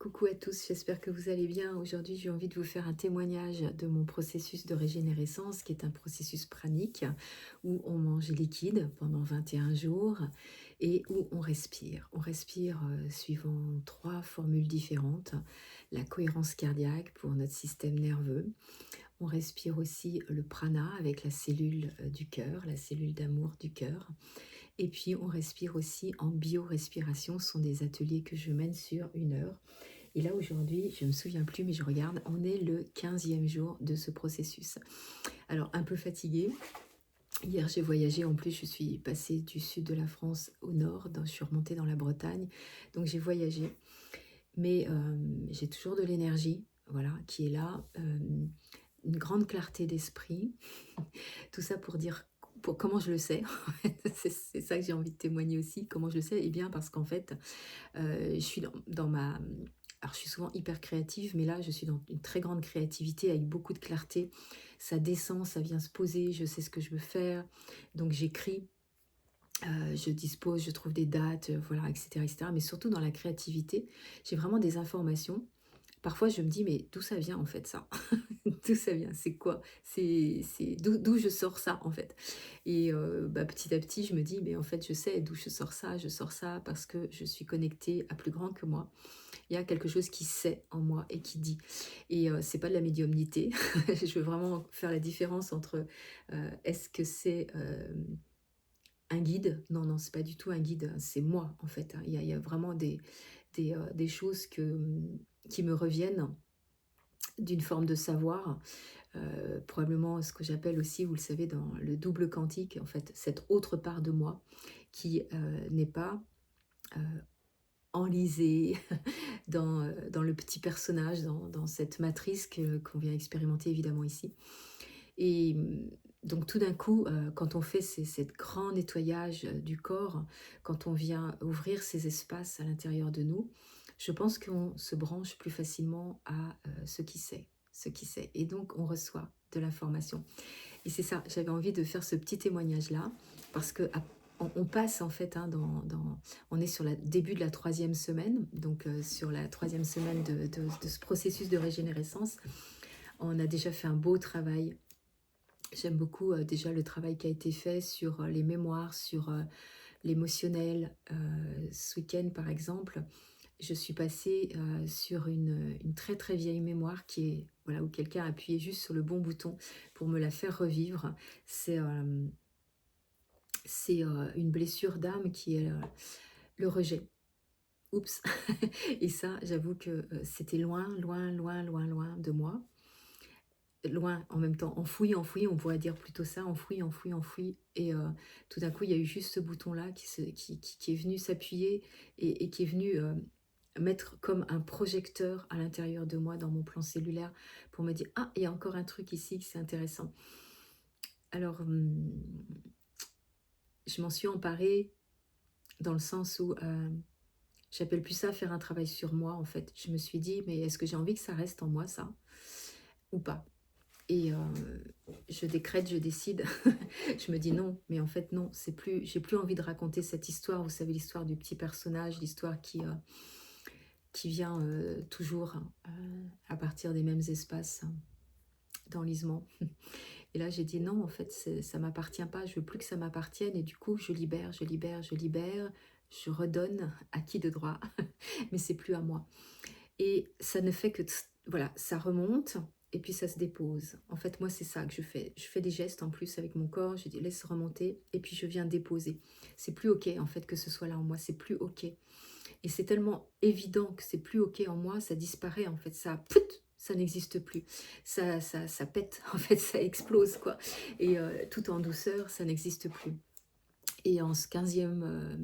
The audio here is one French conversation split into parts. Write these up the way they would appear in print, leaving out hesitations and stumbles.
Coucou à tous, j'espère que vous allez bien. Aujourd'hui, j'ai envie de vous faire un témoignage de mon processus de régénérescence, qui est un processus pranique, où on mange liquide pendant 21 jours et où on respire. On respire suivant trois formules différentes. La cohérence cardiaque pour notre système nerveux. On respire aussi le prana avec la cellule du cœur, la cellule d'amour du cœur. Et puis, on respire aussi en biorespiration. Ce sont des ateliers que je mène sur 1 heure. Et là, aujourd'hui, je ne me souviens plus, mais je regarde, on est le 15e jour de ce processus. Alors, un peu fatiguée. Hier, j'ai voyagé. En plus, je suis passée du sud de la France au nord. Je suis remontée dans la Bretagne. Donc, j'ai voyagé. Mais j'ai toujours de l'énergie, voilà, qui est là. Une grande clarté d'esprit. Tout ça pour dire comment je le sais. C'est ça que j'ai envie de témoigner aussi. Comment je le sais? Eh bien, parce qu'en fait, je suis dans ma... Alors, je suis souvent hyper créative, mais là, je suis dans une très grande créativité avec beaucoup de clarté. Ça descend, ça vient se poser, je sais ce que je veux faire. Donc, j'écris, je dispose, je trouve des dates, voilà, etc., etc. Mais surtout dans la créativité, j'ai vraiment des informations. Parfois, je me dis, mais d'où ça vient en fait ça? D'où ça vient? C'est quoi? D'où je sors ça en fait? Et petit à petit, je me dis, mais en fait, je sais d'où je sors ça parce que je suis connectée à plus grand que moi. Il y a quelque chose qui sait en moi et qui dit. Et c'est pas de la médiumnité. Je veux vraiment faire la différence entre est-ce que c'est un guide? Non, non, c'est pas du tout un guide, hein, c'est moi en fait, hein. Il y a vraiment des choses qui me reviennent d'une forme de savoir, probablement ce que j'appelle aussi, vous le savez, dans le double quantique, en fait, cette autre part de moi qui n'est pas euh, enlisée dans le petit personnage, dans cette matrice qu'on vient expérimenter évidemment ici. Et donc tout d'un coup, quand on fait cette grand nettoyage du corps, quand on vient ouvrir ces espaces à l'intérieur de nous, je pense qu'on se branche plus facilement à ce qui sait, ce qui sait. Et donc on reçoit de l'information. Et c'est ça, j'avais envie de faire ce petit témoignage-là, parce que on passe en fait, hein, on est sur le début de la 3e semaine, donc sur la 3e semaine de ce processus de régénérescence. On a déjà fait un beau travail. J'aime beaucoup déjà le travail qui a été fait sur les mémoires, sur l'émotionnel. Ce week-end, par exemple, je suis passée sur une très très vieille mémoire qui est, voilà, où quelqu'un a appuyé juste sur le bon bouton pour me la faire revivre. C'est une blessure d'âme qui est le rejet. Oups. Et ça, j'avoue que c'était loin, loin, loin, loin, loin de moi. Loin en même temps, enfoui, enfoui, on pourrait dire plutôt ça, enfoui, enfoui, enfoui. Et tout d'un coup, il y a eu juste ce bouton-là qui est venu s'appuyer et qui est venu mettre comme un projecteur à l'intérieur de moi, dans mon plan cellulaire, pour me dire, ah, il y a encore un truc ici, que c'est intéressant. Alors, je m'en suis emparée dans le sens où j'appelle plus ça faire un travail sur moi, en fait. Je me suis dit, mais est-ce que j'ai envie que ça reste en moi, ça, ou pas? Et je décrète, je décide. Je me dis non, mais en fait non, c'est plus, j'ai plus envie de raconter cette histoire. Vous savez, l'histoire du petit personnage, l'histoire qui vient toujours à partir des mêmes espaces d'enlisement. Et là, j'ai dit non, en fait, ça m'appartient pas. Je veux plus que ça m'appartienne. Et du coup, je libère, je libère, je libère. Je redonne à qui de droit, mais c'est plus à moi. Et ça ne fait que, voilà, ça remonte et puis ça se dépose. En fait, moi, c'est ça que je fais. Je fais des gestes en plus avec mon corps, je dis laisse remonter et puis je viens déposer. C'est plus OK en fait que ce soit là en moi, c'est plus OK. Et c'est tellement évident que c'est plus OK en moi, ça disparaît en fait, ça n'existe plus. Ça pète, en fait, ça explose quoi. Et tout en douceur, ça n'existe plus. Et en ce 15e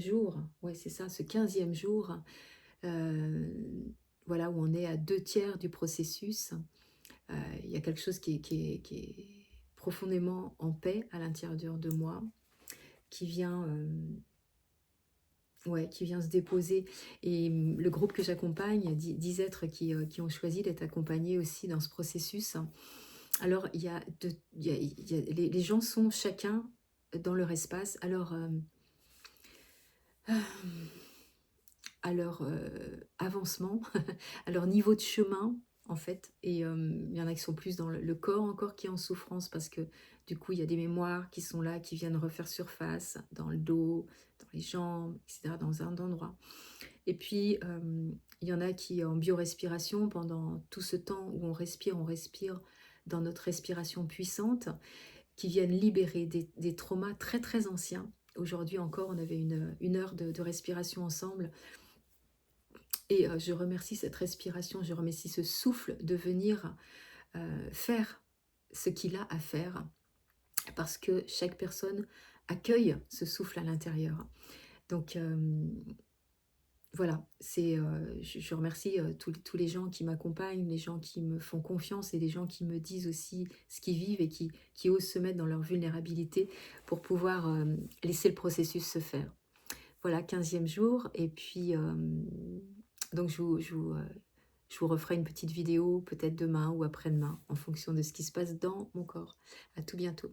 jour, ouais, c'est ça, ce 15e jour, voilà, où on est à 2 tiers du processus. Il y a quelque chose qui est profondément en paix à l'intérieur de moi, qui vient, ouais, qui vient se déposer. Et le groupe que j'accompagne, 10 êtres qui ont choisi d'être accompagnés aussi dans ce processus. Alors, les gens sont chacun dans leur espace. Alors, à leur avancement, à leur niveau de chemin, en fait. Et il y en a qui sont plus dans le corps encore qui est en souffrance parce que du coup, il y a des mémoires qui sont là, qui viennent refaire surface dans le dos, dans les jambes, etc., dans un endroit. Et puis, il y en a qui, en biorespiration, pendant tout ce temps où on respire dans notre respiration puissante, qui viennent libérer des traumas très, très anciens. Aujourd'hui encore, on avait une heure de respiration ensemble et je remercie cette respiration, je remercie ce souffle de venir, faire ce qu'il a à faire parce que chaque personne accueille ce souffle à l'intérieur. Donc, voilà, je remercie, tous les gens qui m'accompagnent, les gens qui me font confiance et les gens qui me disent aussi ce qu'ils vivent et qui osent se mettre dans leur vulnérabilité pour pouvoir, laisser le processus se faire. Voilà, 15e jour et puis, donc je vous referai une petite vidéo peut-être demain ou après-demain en fonction de ce qui se passe dans mon corps. À tout bientôt.